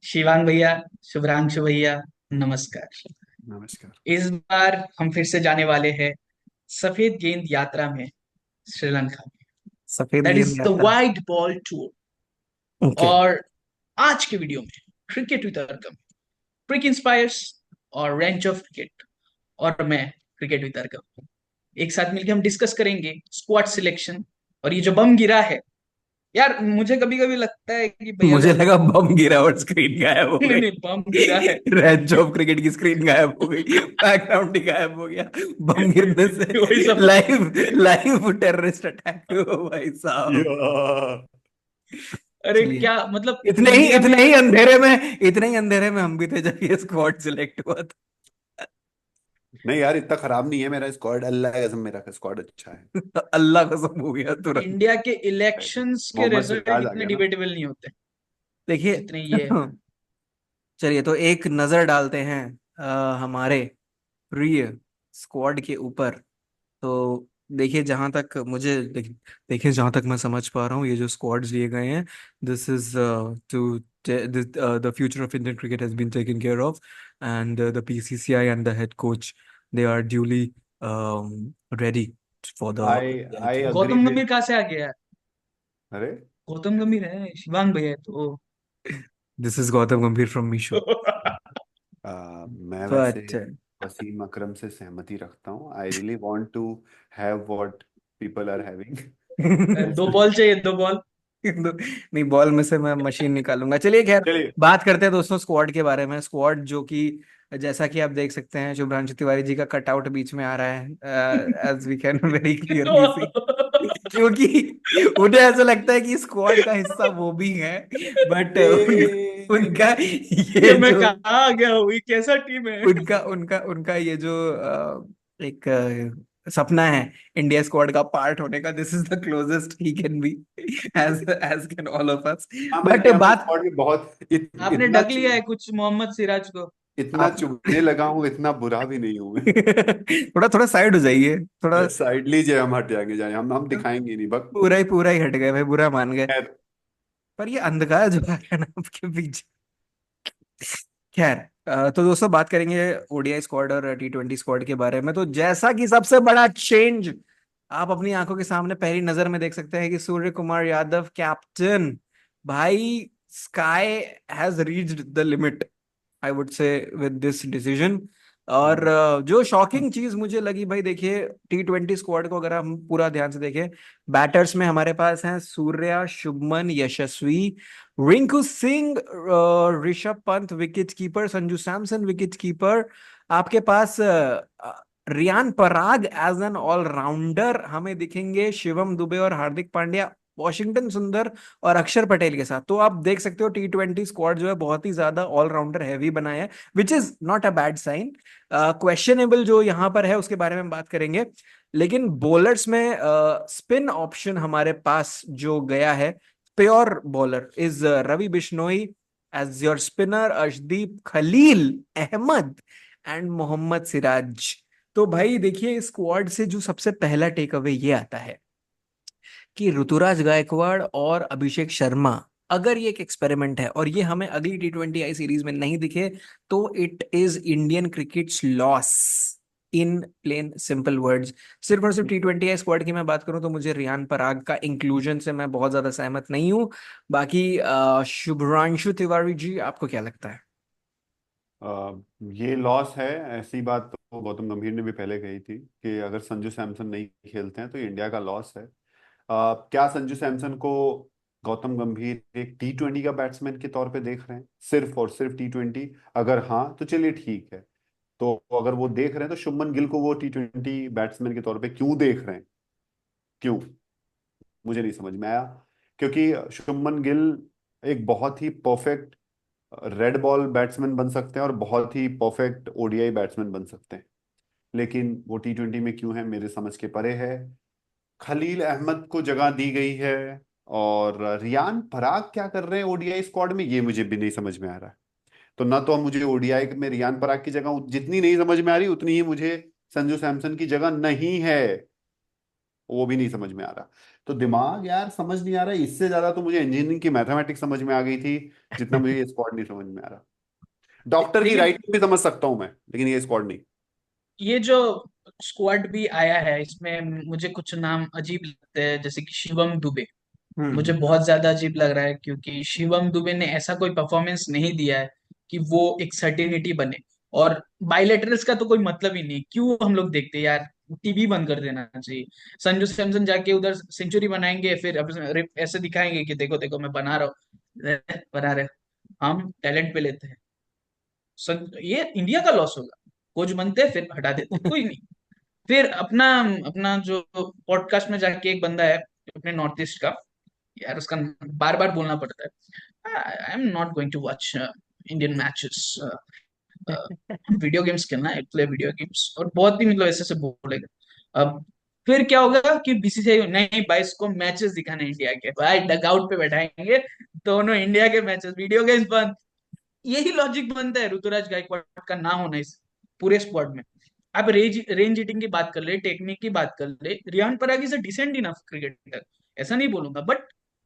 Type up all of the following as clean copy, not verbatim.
शिवांग भैया, शुभ्रांशु भैया, नमस्कार। नमस्कार। इस बार हम फिर से जाने वाले हैं सफेद गेंद यात्रा में, श्रीलंका में। सफेद दैट गेंद इज द यात्रा। White ball tour. ओके। और आज के वीडियो में cricket with Arqam, cric inspires और रेंच ऑफ क्रिकेट, और मैं क्रिकेट विद अरकम एक साथ मिलकर हम डिस्कस करेंगे स्क्वाड सिलेक्शन। और ये जो बम गिरा है, यार मुझे कभी कभी लगता है कि भैया मुझे लोग लगा बम गिरा और स्क्रीन गायब हो नहीं गई। नहीं, बम गिरा है। रेड ऑफ क्रिकेट की स्क्रीन गायब हो गई, बैकग्राउंड ही गायब हो गया। बम गिरने वही से सब। लाइव लाइव टेररिस्ट अटैक हो भाई साहब। या अरे चलिए, क्या मतलब, इंडिया में अगर इतने ही अंधेरे में हम भी थे जब ये स्क्वाड सिलेक्ट हुआ नहीं यार, इतना खराब नहीं है मेरा स्क्वाड। अल्लाह की कसम, मेरा स्क्वाड अच्छा है। था। अल्लाह कसम हो गया तुरंत। इंडिया के इलेक्शंस के मोहम्मद रिजल्ट सिराज आ इतने गया ना। डिबेटेबल नहीं होते देखिए, जितने ये है। चलिए तो एक नजर डालते हैं हमारे प्रिय स्क्वाड के ऊपर। तो देखिए, देखिए जहां तक मैं समझ पा रहा हूँ, ये जो स्क्वाड्स दिए गए हैं, this is to the future of Indian cricket has been taken care of, and the BCCI and the head coach, they are duly ready for I the I IPL. Agree Gautam with. Gambhir कहाँ से आ गया यार? अरे गौतम गंभीर है, शिवांग भैया है तो। दिस इज गौतम गंभीर फ्रॉम मीशो। मैं वैसे बट वसीम अकरम से सहमति रखता हूँ। I really want to have what people are having. दो बॉल चाहिए, दो बॉल। नहीं, बॉल में से मैं मशीन निकालूंगा। चलिए खैर, चलिए। बात करते हैं दोस्तों स्क्वाड के बारे में। स्क्वाड जो कि जैसा कि आप देख सकते हैं, शुभ्रांशु तिवारी जी का कटआउट बीच में आ रहा है, as we can very clearly see. क्योंकि उन्हें ऐसा लगता है कि स्क्वाड का हिस्सा वो भी है, बट उनका ये ये मैं जो कहाँ आ गया हूँ? ये कैसा टीम है? उनका उनका उनका ये जो एक सपना है इंडिया स्क्वाड का पार्ट होने का, this is the closest he can be, as as can all of us. हाँ, बट मैं अपने बात स्क्वाड में बहुत आपने ढक लिया है कुछ मोहम्मद सिराज को। इतना आप चुभने लगा हूँ। इतना बुरा भी नहीं हूं मैं। थोड़ा थोड़ा साइड हो जाइए थोड़ा। साइड लीजिए, हम हट जाएंगे, जाए हम दिखाएंगे नहीं बक। पूरा ही हट गए भाई, बुरा मान गए। खैर। पर ये अंधकार जो है ना आपके पीछे। खैर, तो दोस्तों बात करेंगे ओडीआई स्क्वाड और टी20 स्क्वाड के बारे में। तो जैसा कि सबसे बड़ा चेंज आप अपनी आंखों के सामने पहली नजर में देख सकते हैं कि सूर्य कुमार यादव कैप्टन, भाई, sky has reached the limit, I would से, विद दिस डिसीजन। और जो शॉकिंग चीज मुझे लगी भाई, देखिए टी20 स्क्वाड को अगर हम पूरा ध्यान से देखें, बैटर्स में हमारे पास हैं Surya, Shubman, Yashasvi, Rinku Singh, Rishabh Pant wicket keeper, Sanju Samson wicket keeper, आपके पास Riyan Parag as an allrounder हमें दिखेंगे, शिवम दुबे और हार्दिक पांड्या, वॉशिंगटन सुंदर और अक्षर पटेल के साथ। तो आप देख सकते हो टी20 स्क्वाड जो है बहुत ही ज्यादा ऑलराउंडर हैवी बनाया है, which is not a bad sign. Questionable जो यहाँ पर है उसके बारे में बात करेंगे। लेकिन बॉलर्स में स्पिन ऑप्शन हमारे पास जो गया है, pure bowler is Ravi Bishnoi as your spinner, Arshdeep Khaleel Ahmed and Mohammed Siraj. तो भाई देखिए, स्क्वाड से जो सबसे पहला टेक अवे ये आता है कि ऋतुराज गायकवाड़ और अभिषेक शर्मा, अगर ये एक एक्सपेरिमेंट है और ये हमें अगली टी20 आई सीरीज में नहीं दिखे, तो it is Indian crickets loss, in plain simple words. सिर्फ और सिर्फ टी20 आई स्क्वाड की मैं बात करूं तो मुझे रियान पराग का इंक्लूजन से मैं बहुत ज्यादा सहमत नहीं हूं। बाकी शुभ्रांशु तिवारी जी, आपको क्या लगता है? ये लॉस है। ऐसी बात तो गौतम गंभीर ने भी पहले कही थी कि अगर संजू सैमसन नहीं खेलते हैं तो ये इंडिया का लॉस है। क्या संजू सैमसन को गौतम गंभीर एक टी20 का बैट्समैन के तौर पे देख रहे हैं, सिर्फ और सिर्फ टी20? अगर हाँ तो चलिए ठीक है। तो अगर वो देख रहे हैं तो शुभमन गिल को वो टी20 बैट्समैन के तौर पे क्यों देख रहे हैं? क्यों? मुझे नहीं समझ में आया। क्योंकि शुभमन गिल एक बहुत ही परफेक्ट रेड बॉल बैट्समैन बन सकते हैं और बहुत ही परफेक्ट ओडीआई बैट्समैन बन सकते हैं, लेकिन वो टी20 में क्यों है, मेरे समझ के परे है। खलील अहमद को जगह दी गई है, और रियान पराग क्या कर रहे हैं ओडीआई स्क्वाड में, ये मुझे भी नहीं समझ में आ रहा है। तो ना तो मुझे ओडीआई में रियान पराग की जगह जितनी नहीं समझ में आ रही, उतनी ही मुझे संजू सैमसन की जगह नहीं है, वो भी नहीं समझ में आ रहा। तो दिमाग यार समझ नहीं आ रहा, इससे ज्यादा तो मुझे इंजीनियरिंग की मैथमेटिक्स समझ में आ गई थी, जितना मुझे ये स्क्वाड नहीं समझ में आ रहा। डॉक्टर की देखिए, राइटिंग भी समझ सकता हूं मैं, लेकिन ये स्क्वाड नहीं। ये जो स्क्वाड भी आया है इसमें मुझे कुछ नाम अजीब लगते हैं, जैसे कि शिवम दुबे। मुझे हम्म। बहुत ज्यादा अजीब लग रहा है, क्योंकि शिवम दुबे ने ऐसा कोई परफॉर्मेंस नहीं दिया है कि वो एक सर्टेनिटी बने। और बाइलेटरल्स का तो कोई मतलब ही नहीं, क्यों हम लोग देखते हैं यार? टीवी बंद कर देना चाहिए। संजू सैमसन जाके उधर सेंचुरी बनाएंगे, फिर ऐसे दिखाएंगे कि देखो देखो मैं बना रहा हूँ। बना रहे हो। हम टैलेंट पे लेते हैं। ये इंडिया का लॉस होगा। कोच बनते हैं फिर हटा देते हैं, कोई नहीं। फिर अपना अपना जो पॉडकास्ट में जाके एक बंदा है अपने नॉर्थ ईस्ट का, यार उसका बार बार बोलना पड़ता है, I am not going to watch Indian matches, video games खेलना है, प्ले वीडियो गेम्स, और बहुत ही मतलब ऐसे से बोलेगा। अब फिर क्या होगा कि बीसीसीआई नहीं, 22 को मैचेस दिखाने इंडिया के, भाई डगआउट पे बैठाएंगे दोनों इंडिया के मैचेस, वीडियो गेम्स बंद। यही लॉजिक बनता है ऋतुराज गायकवाड़ का ना होना इस पूरे स्क्वाड में। आप रेंज ईटिंग की बात कर ले, टेक्निक की बात कर ले, Riyan Parag is a decent enough cricketer, ऐसा नहीं बोलूंगा, बट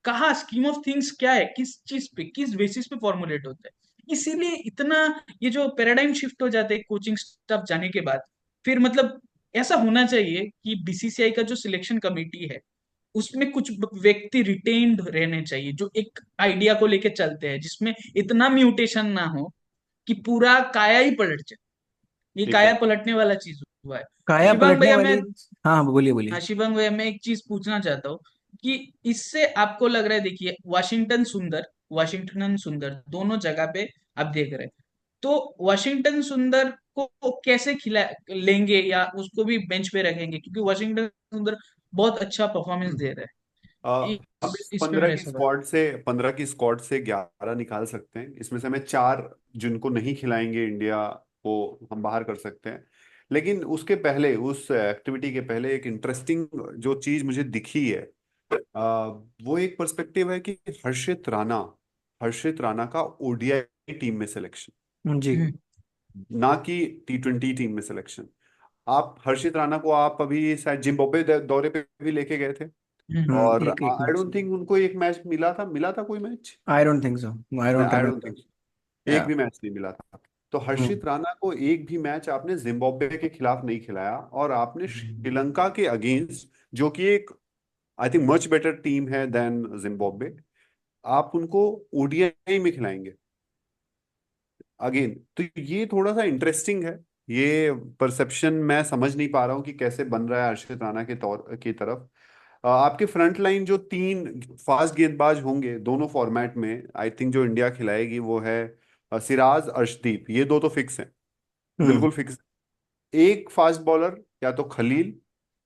कहा स्कीम ऑफ थिंग्स क्या है, किस चीज पे, किस बेसिस पे फॉर्मुलेट होता है। इसीलिए इतना ये जो पैराडाइम शिफ्ट हो जाते हैं कोचिंग स्टाफ जाने के बाद, फिर मतलब ऐसा होना चाहिए कि बीसीसीआई का जो सिलेक्शन कमेटी है उसमें कुछ व्यक्ति रिटेन्ड रहने चाहिए, जो एक आइडिया को लेके चलते हैं, जिसमें इतना म्यूटेशन ना हो कि पूरा काया ही पलट जाए। ये ठीक काया है। पलटने वाला चीज हुआ है। काया शिवांग पलटने भैया मैं वाली। हाँ हाँ, बोलिए हाँ, बोलिए। शिवांग भैया मैं एक चीज पूछना चाहता हूँ कि इससे आपको लग रहा है, देखिए वाशिंगटन सुंदर दोनों जगह पे आप देख रहे हैं, तो वाशिंगटन सुंदर को कैसे खिला लेंगे या उसको भी बेंच पे रखेंगे, क्योंकि वाशिंगटन सुंदर बहुत अच्छा परफॉर्मेंस दे रहा है। हम इस इस पे पंद्रह मेरा की सवाल। स्क्वाड से 11 निकाल सकते हैं। इसमें से हमें 4 जिनको नहीं खिलाएंगे इंडिया को हम बाहर कर सकते हैं। लेकिन उसके पहले, उस एक्टिविटी के पहले, एक इंटरेस्टिंग जो चीज मुझे दिखी है, वो एक पर्सपेक्टिव है कि हर्षित राणा का ओडीआई टीम में सिलेक्शन, जी। हम्म। ना कि टी20 टीम में सिलेक्शन। आप हर्षित राणा को आप अभी शायद जिम्बाब्वे दौरे पे भी लेके गए थे, और एक एक आई मैच। डोंट थिंक उनको एक मैच मिला था कोई match. I don't think so. I don't I don't think remember. एक भी मैच नहीं मिला था। तो हम्म। हर्षित राणा को एक भी मैच आपने जिम्बाब्वे के खिलाफ नहीं खिलाया, और आपने श्रीलंका के अगेंस्ट, जो कि एक I think much better team है देन जिम्बाब्वे, आप उनको ओडीआई में खिलाएंगे अगेन। तो ये थोड़ा सा इंटरेस्टिंग है। ये परसेप्शन मैं समझ नहीं पा रहा हूँ कि कैसे बन रहा है हर्षित राणा के तौर की तरफ। आपके फ्रंट लाइन जो 3 फास्ट गेंदबाज होंगे दोनों फॉर्मेट में, आई थिंक जो इंडिया खिलाएगी वो है सिराज, अर्शदीप, ये दो तो फिक्स हैं, हम्म। बिल्कुल फिक्स। एक फास्ट बॉलर, या तो खलील,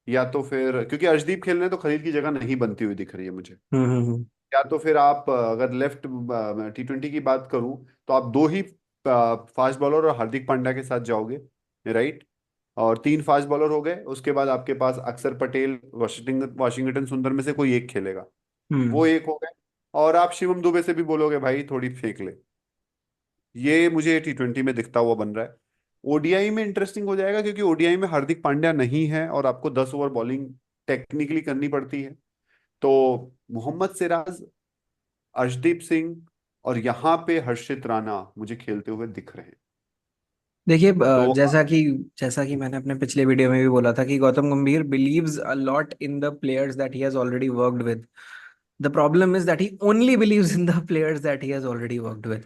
या तो फिर, क्योंकि अर्शदीप खेल रहे हैं तो खलील की जगह नहीं बनती हुई दिख रही है मुझे, हम्म। या तो फिर आप अगर लेफ्ट टी20 की बात करूं तो आप 2 ही फास्ट बॉलर और हार्दिक पांड्या के साथ जाओगे, राइट। और 3 फास्ट बॉलर हो गए, उसके बाद आपके पास अक्षर पटेल, वाशिंगटन सुंदर में से कोई एक खेलेगा, वो हम्म। एक हो गए। और आप शिवम दुबे से भी बोलोगे भाई थोड़ी फेंक ले। ये मुझे टी20 में दिखता हुआ बन रहा है। ओडीआई में इंटरेस्टिंग हो जाएगा, क्योंकि ओडीआई में हार्दिक पांड्या नहीं है और आपको 10 ओवर बॉलिंग टेक्निकली करनी पड़ती है। तो मोहम्मद सिराज, अर्शदीप सिंह, और यहाँ पे हर्षित राणा मुझे खेलते हुए दिख रहे हैं। देखिए, तो जैसा कि मैंने अपने पिछले वीडियो में भी बोला था कि Gautam Gambhir believes a lot in the players that he has already worked with. The problem is that he only believes in the players that he has already worked with.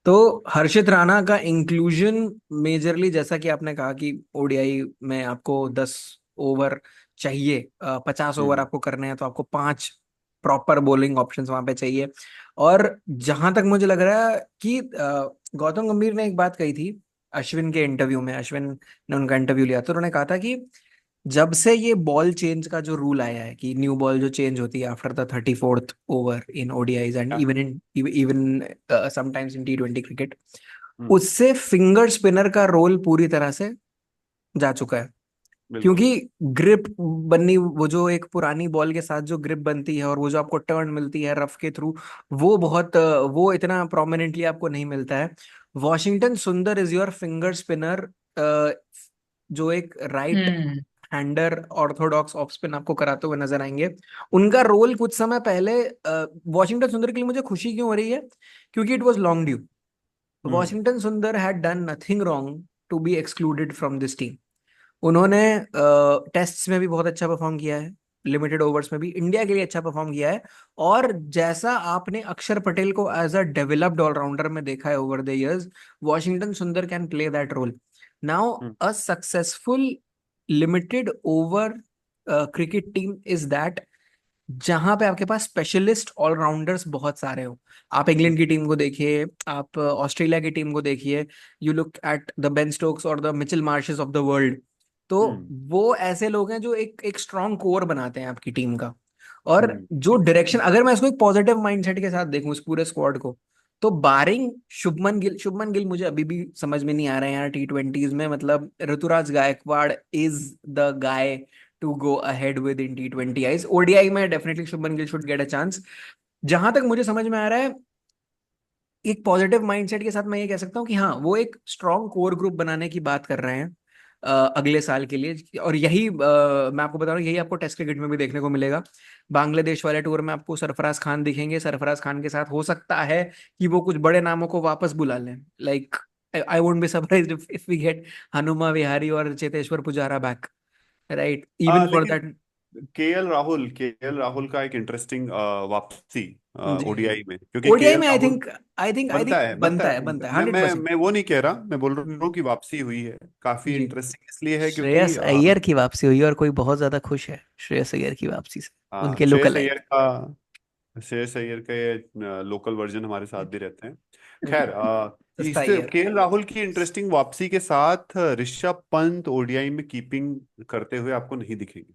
तो हर्षित राणा का इंक्लूजन मेजरली, जैसा कि आपने कहा कि ओडीआई में आपको 10 over चाहिए, 50 ओवर हम्म। आपको करने हैं, तो आपको 5 प्रॉपर बॉलिंग ऑप्शंस वहां पे चाहिए। और जहां तक मुझे लग रहा है कि गौतम गंभीर ने एक बात कही थी अश्विन के इंटरव्यू में, अश्विन ने उनका इंटरव्यू लिया तो उन्होंने कहा था कि जब से ये बॉल चेंज का जो रूल आया है कि न्यू बॉल जो चेंज होती है after the 34th over in ODIs and क्या? इवन इवन समटाइम्स इन टी20 क्रिकेट, हम्म। उससे फिंगर स्पिनर का रोल पूरी तरह से जा चुका है। बिल्कुल। क्योंकि ग्रिप बननी, वो जो एक पुरानी बॉल के साथ जो ग्रिप बनती है और वो जो आपको टर्न मिलती है रफ के थ्रू, वो इतना प्रोमिनेंटली आपको नहीं मिलता है। वॉशिंगटन सुंदर इज योर फिंगर स्पिनर, जो एक right hmm hander orthodox off spin आपको कराते हुए नजर आएंगे। उनका रोल कुछ समय पहले वॉशिंगटन सुंदर के लिए मुझे खुशी क्यों हो रही है, क्योंकि it was long due. Hmm Washington Sundar had done nothing wrong to be excluded from this team. उन्होंने टेस्ट्स में भी बहुत अच्छा परफॉर्म किया है, लिमिटेड ओवर्स में भी इंडिया के लिए अच्छा परफॉर्म किया है। और जैसा आपने अक्षर पटेल को एज अ डेवलप्ड ऑलराउंडर में देखा है over the years, Washington Sundar can play that role. Now hmm a successful limited over cricket team is that जहां पे आपके पास स्पेशलिस्ट ऑलराउंडर्स बहुत सारे हो। आप इंग्लैंड की टीम को देखिए, आप ऑस्ट्रेलिया की टीम को देखिए, you look at the Ben Stokes और the Mitchell Marshes of the world. तो हम्म वो ऐसे लोग हैं जो एक स्ट्रांग कोर बनाते हैं आपकी टीम का। और हम्म जो डायरेक्शन, अगर मैं इसको एक पॉजिटिव माइंडसेट के साथ देखूं इस पूरे स्क्वाड को, तो बारिंग शुभमन गिल मुझे अभी भी समझ में नहीं आ रहे हैं यार T20s में। मतलब Ruturaj Gaikwad is the guy to go ahead with in T20 eyes. ODI में definitely Shubman Gill should get a chance. जहां तक मुझे समझ में आ रहा है, एक पॉजिटिव माइंडसेट के साथ मैं ये कह सकता हूँ कि हाँ, वो एक स्ट्रॉन्ग कोर ग्रुप बनाने की बात कर रहे हैं अगले साल के लिए। और यही मैं आपको बता रहा हूँ, यही आपको टेस्ट क्रिकेट में भी देखने को मिलेगा। बांग्लादेश वाले टूर में आपको सरफराज खान दिखेंगे। सरफराज खान के साथ हो सकता है कि वो कुछ बड़े नामों को वापस बुला लें। Like I won't be surprised if we get Hanuma Vihari और Cheteshwar Pujara back, right, even for लेकिन दैट। केएल राहुल का एक इंटरेस्टिंग वापसी जी जी। ओडीआई में, क्योंकि ओडीआई केएल में आई राहुल थिंक आई बनता थिंक है बनता बनता है है, बनता बनता है। है मैं मैं 100%। मैं वो नहीं कह रहा, मैं बोल रहा हम्म। हूँ कि वापसी हुई है। काफी जी। इंटरेस्टिंग इसलिए है क्योंकि श्रेयस अय्यर की वापसी हुई और कोई बहुत ज्यादा खुश है श्रेयस अय्यर की वापसी से, हाँ, उनके लोकल लाइक। श्रेयस अय्यर के लोकल वर्जन हमारे साथ भी रहते हैं। हम्म, खैर, सस्ता इससे ईयर। केएल राहुल की इंटरेस्टिंग वापसी के साथ ऋषभ पंत ओडीआई में कीपिंग करते हुए आपको नहीं दिखेंगे,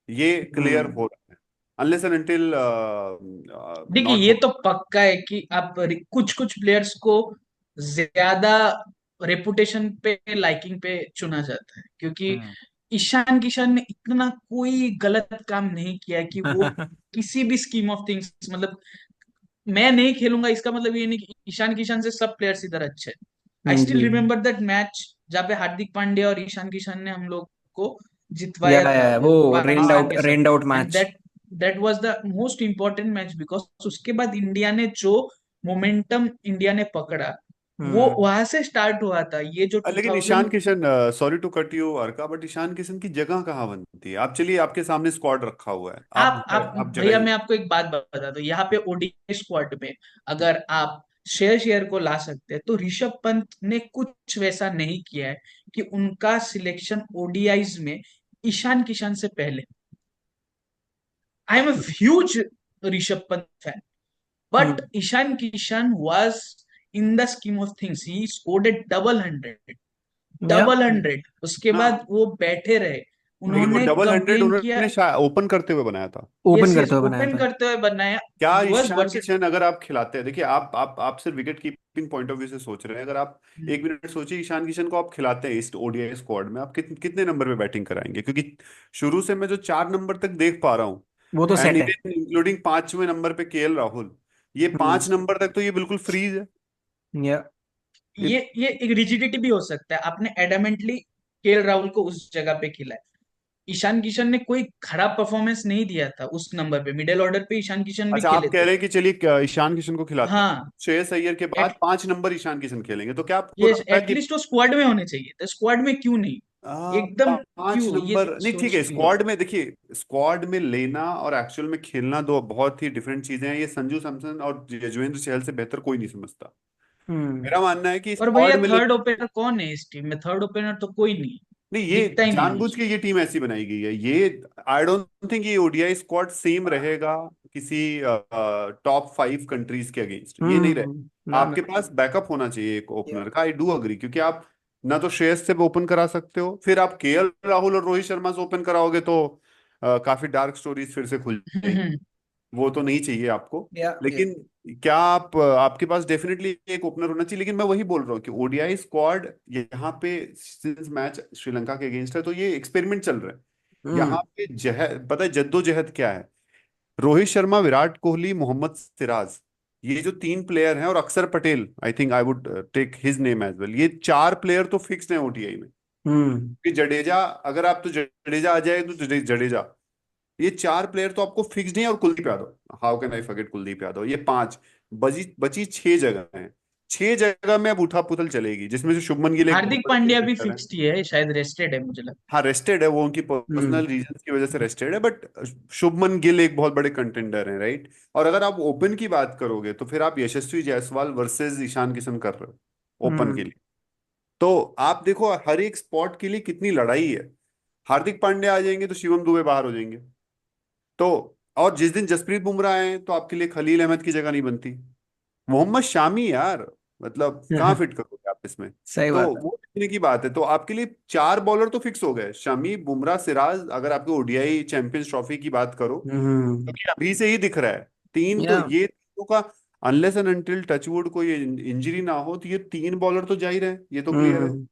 ये क्लियर हम्म। हो रहा है। अनलेस एंड अनटिल देखिए, नॉट ये तो पक्का है कि आप कुछ कुछ प्लेयर्स को ज्यादा रेपुटेशन पे, लाइकिंग पे चुना जाता है, क्योंकि हम्म। ईशान किशन ने इतना कोई गलत काम नहीं किया है कि वो किसी भी स्कीम ऑफ थिंग्स, मतलब मैं नहीं खेलूंगा इसका मतलब ये नहीं कि ईशान किशन से सब प्लेयर्स इधर अच्छे हैं। आई स्टिल जी। रिमेम्बर दैट मैच जहाँ पे हार्दिक पांड्या और ईशान किशन ने हम लोग को जितवाया था, या वो वो पाकिस्तान के साथ। Ran out and match. That was the most important match, because उसके बाद इंडिया ने जो मोमेंटम इंडिया ने पकड़ा, वो हम्म। वहां से स्टार्ट हुआ था। ये जो लेकिन 2000। Ishan Kishan, sorry to cut you Arka, but Ishan Kishan की जगह कहाँ बनती है? आप चलिए, आपके सामने स्क्वाड रखा हुआ है, आप आप भैया, जगह। मैं आपको एक बात बता दूं, यहाँ पे ओडीआई स्क्वाड में अगर आप शेयर को ला सकते हैं, तो ऋषभ पंत ने कुछ वैसा नहीं किया है कि उनका सिलेक्शन ओडीआईज में ईशान किशन से पहले। I am a huge Rishabh Pant fan, but hmm. Ishan Kishan was in the scheme of things he scored a double hundred, या डबल हंड्रेड। उसके बाद हाँ, वो बैठे रहे, लेकिन वो उन्होंने डबल हंड्रेड कंप्लेन किया। उन्होंने ओपन करते हुए बनाया था। ओपन यस यस, करते हुए बनाया ओपन था। करते हुए बनाया। क्या he was Ishan versus. Kishan अगर आप खिलाते हैं, देखिए आप सिर्फ wicket keeping point of view से सोच रहे हैं, अगर आप एक मिनट सोचिए, ईशान किशन को आप खिलाते हैं इस ओडीआई स्क्वाड में, आप कितने नंबर पे बैटिंग कराएंगे? क्योंकि शुरू से मैं जो 4 नंबर तक देख पा रहा हूँ, वो तो एंड सेट है। इवन इंक्लूडिंग 5वें नंबर पे केएल राहुल, ये हम्म। 5 नंबर तक तो ये बिल्कुल फ्रीज है। या ये एक रिजिडिटी भी हो सकता है, आपने एडामेंटली केएल राहुल को उस जगह पे खिलाया। ईशान किशन ने कोई खराब परफॉर्मेंस नहीं दिया था उस नंबर पे, मिडिल ऑर्डर पे ईशान किशन भी अच्छा, खेले आप कह थे। रहे हैं कि चलिए ईशान किशन को खिलाते हैं, हाँ। श्रेयस अय्यर के एट बाद 5 नंबर ईशान किशन खेलेंगे, तो क्या आपको ये लगता है कि एटलीस्ट वो स्क्वाड में होने चाहिए थे, स्क्वाड में क्यों नहीं? एकदम पांच क्यों ये नंबर नहीं? ठीक सोच है, नहीं। स्क्वाड में देखिए, स्क्वाड में लेना और एक्चुअल में खेलना दो बहुत ही डिफरेंट चीजें हैं। ये संजू सैमसन और यजुवेंद्र चहल से बेहतर कोई नहीं समझता। हम्म। मेरा मानना है कि और भैया, स्क्वाड में थर्ड ओपनर कौन है इस टीम में? थर्ड ओपनर तो कोई नहीं, नहीं, ये दिखता ही नहीं है जानबूझ मुझे। के ये टीम ऐसी बनाई गई है। ये आई डोंट थिंक ये ओडीआई स्क्वाड सेम रहेगा किसी टॉप 5 कंट्रीज के अगेंस्ट, ये नहीं रहेगा। ना ना। आपके पास बैकअप होना चाहिए एक ओपनर का, आई डू अग्री, क्योंकि आप ना तो श्रेयस से ओपन करा सकते हो, फिर आप केएल राहुल और रोहित शर्मा से ओपन कराओगे तो काफी डार्क स्टोरीज फिर से खुल जाएंगी। वो तो नहीं चाहिए आपको। या लेकिन क्या आपके पास डेफिनेटली एक ओपनर होना चाहिए। लेकिन मैं वही बोल रहा हूँ कि ओडीआई स्क्वाड यहाँ पे, सिंस मैच श्रीलंका के अगेंस्ट है, तो ये एक्सपेरिमेंट चल रहा है। हम्म। यहाँ पे जहद, पता है जद्दोजहद क्या है? रोहित शर्मा, विराट कोहली, मोहम्मद सिराज, ये जो 3 प्लेयर हैं, और Akshar Patel, I think I would take his name as well, ये 4 प्लेयर तो फिक्स हैं ओडीआई में। कि जडेजा, अगर आप तो जडेजा आ जाए तो जडेजा, ये चार प्लेयर तो आपको फिक्स नहीं है, और Kuldeep Yadav, how can I forget Kuldeep Yadav, ये पांच, बची बची छह जगह हैं। छह जगह में अब उठा पुथल चलेगी, जिसमें से शुभमन गिल एक बहुत हार्दिक बड़े पांड्या भी कंटेंडर है। फिक्स्ड ही है, शायद रेस्टेड है मुझे लगता हाँ रेस्टेड है, वो उनकी हम्म पर्सनल रीजंस की वजह से रेस्टेड है, बट शुभमन गिल एक बहुत बड़े कंटेंडर हैं, राइट। और अगर आप ओपन की बात करोगे तो फिर आप यशस्वी जायसवाल वर्सेस ईशान किशन कर रहे हो ओपन के हम्म लिए। तो आप देखो हर एक स्पॉट के लिए कितनी लड़ाई है। हार्दिक पांड्या आ जाएंगे तो शिवम दुबे बाहर हो जाएंगे। तो और जिस दिन जसप्रीत बुमराह आए तो आपके लिए खलील अहमद की जगह नहीं बनती। मोहम्मद शामी यार, मतलब कहाँ फिट करोगे आप इसमें। सही तो बात है। वो देखने की बात है, तो आपके लिए चार बॉलर तो फिक्स हो गए, शमी, बुमराह, सिराज, अगर आपको ओडीआई चैंपियंस ट्रॉफी की बात करो, हम्म क्योंकि अभी से ही दिख रहा है तीन, तो या ये तीनों का अनलेस एंड अनटिल टचवुड कोई इंजरी ना हो, तो ये तीन बॉलर तो जा ही रहे हैं, ये तो क्लियर है। हम्म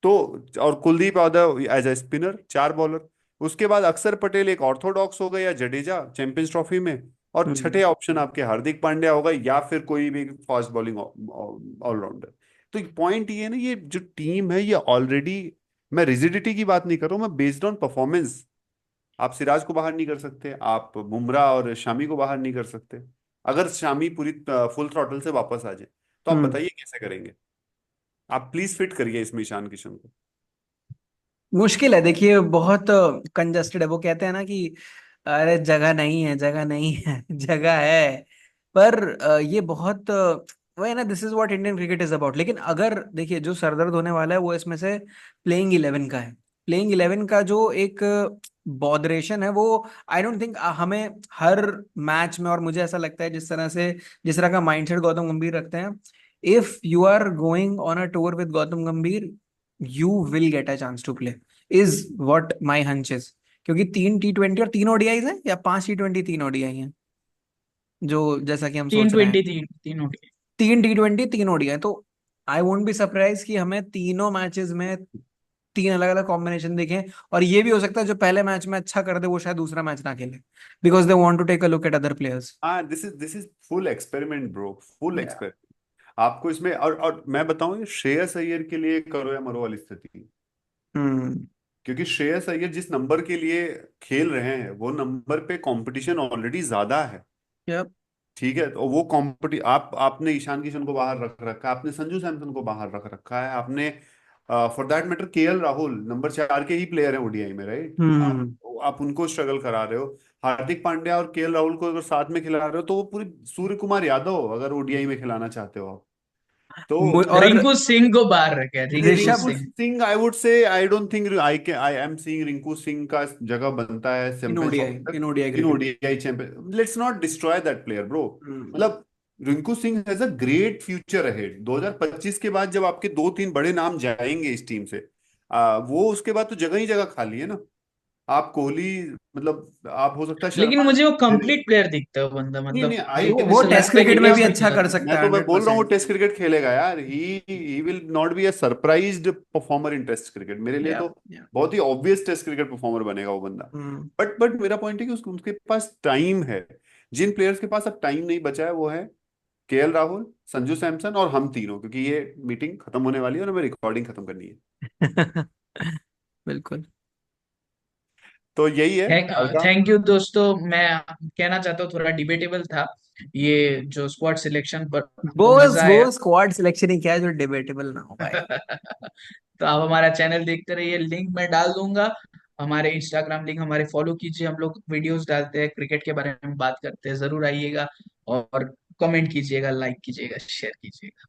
तो और Kuldeep Yadav as a spinner, चार बॉलर। उसके बाद अक्षर पटेल एक ऑर्थोडॉक्स हो गया, या जडेजा चैंपियंस ट्रॉफी में। और छठे हम्म ऑप्शन आपके हार्दिक पांड्या होगा, या फिर कोई भी फास्ट बॉलिंग ऑलराउंडर। तो पॉइंट ये है ना, ये जो टीम है ये ऑलरेडी, मैं रिजिडिटी की बात नहीं कर रहा हूं, मैं बेस्ड ऑन परफॉर्मेंस। आप सिराज को बाहर नहीं कर सकते, आप बुमराह और शामी को बाहर नहीं कर सकते। अगर शामी पूरी फुल थ्रॉटल से वापस आ जाए, तो आप हम्म बताइए कैसे करेंगे। आप प्लीज फिट करिए इसमें ईशान किशन को। मुश्किल है, देखिए बहुत कंजस्टेड है। वो कहते हैं ना कि अरे जगह नहीं है, जगह नहीं है जगह है। पर ये बहुत वो है ना, this is what Indian cricket is about. लेकिन अगर देखिए जो सरदर्द होने वाला है वो इसमें से प्लेइंग इलेवन का है। प्लेइंग इलेवन का जो एक बॉदरेशन है वो आई डोंट थिंक हमें हर मैच में, और मुझे ऐसा लगता है जिस तरह का माइंडसेट गौतम गंभीर रखते हैं, if you are going on a tour with Gautam Gambhir you will get a chance to play, is what my hunch is. क्योंकि 3 T20 और 3 ODIs हैं, या 5 T20 3 ODI हैं, जो जैसा कि हम है। सोच रहे हैं। तीन ODI। 3 T20 3 ODI, तो आई वोंट बी सरप्राइज कि हमें तीनों मैचेस में तीन अलग अलग कॉम्बिनेशन दिखे। और ये भी हो सकता है जो पहले मैच में अच्छा कर दे वो शायद दूसरा मैच ना खेले, because they want to take a look at other players. हाँ this is full experiment bro, full experiment. आपको इसमें और मैं बताऊं, ये श्रेयस अय्यर के लिए करो या मरो वाली स्थिति। हम्म क्योंकि श्रेयस अय्यर जिस नंबर के लिए खेल रहे हैं, वो नंबर पे कंपटीशन ऑलरेडी ज्यादा है। Yep. ठीक है, तो वो आपने ईशान किशन को बाहर रख रखा है, आपने संजू सैमसन को बाहर रख रखा है, आपने for that matter KL Rahul number चार के ही प्लेयर हैं ओडीआई में, राइट। आप हम्म आप उनको स्ट्रगल करा रहे हो। हार्दिक पांड्या और केएल राहुल को अगर साथ में खिला रहे हो, तो वो पूरी सूर्य कुमार यादव अगर ओडीआई में खिलाना चाहते हो आप, तो और रिंकू सिंह को बाहर रखे, नहीं, Rinku Rishabh Rinku Singh. Singh I would say, I don't think I am seeing Rinku Singh का जगह बनता है इन चैंपियंस ओडीआई ट्रॉफी तक। In ODI in cricket. ODI champion, let's not destroy that player bro. Hmm मतलब Rinku Singh has a great future ahead. 2025 के बाद जब आपके दो तीन बड़े नाम जाएंगे इस टीम से, वो उसके बाद तो जगह ही जगह खाली है ना। आप कोहली, मतलब आप हो सकता है लेकिन शर्मा। मुझे वो कंप्लीट प्लेयर दिखता है वो बंदा, नहीं मतलब नहीं, आई एक वो ऐसा टेस्ट लगता है कि क्रिकेट में भी टेस्ट में अच्छा खिला कर सकता सकता है, मैं बोल रहा हूँ वो 100%। टेस्ट क्रिकेट खेलेगा यार। He will not be a surprised performer in test cricket, मेरे लिए या तो या बहुत ही ऑब्वियस टेस्ट क्रिकेट परफॉर्मर बनेगा वो बंदा। हम्म बट मेरा पॉइंट है कि उनके पास टाइम है। जिन प्लेयर्स के पास अब टाइम नहीं बचा है वो है केएल राहुल, संजू सैमसन और हम तीनों, क्योंकि ये मीटिंग खत्म होने वाली है और हमें रिकॉर्डिंग खत्म करनी है। बिल्कुल। तो यही है कल का। थैंक यू दोस्तों। मैं कहना चाहता हूँ थोड़ा डिबेटेबल था ये जो स्क्वाड सिलेक्शन, पर वो हमको मजा वो आया। स्क्वाड सिलेक्शन ही क्या है जो डिबेटेबल ना हो भाई। तो आप हमारा चैनल देखते रहिए, लिंक मैं डाल दूंगा। हमारे इंस्टाग्राम लिंक हमारे फॉलो कीजिए, हम लोग वीडियोस डालते हैं, क्रिकेट के बारे में बात करते हैं, जरूर आइएगा और कमेंट कीजिएगा, लाइक कीजिएगा, शेयर कीजिएगा।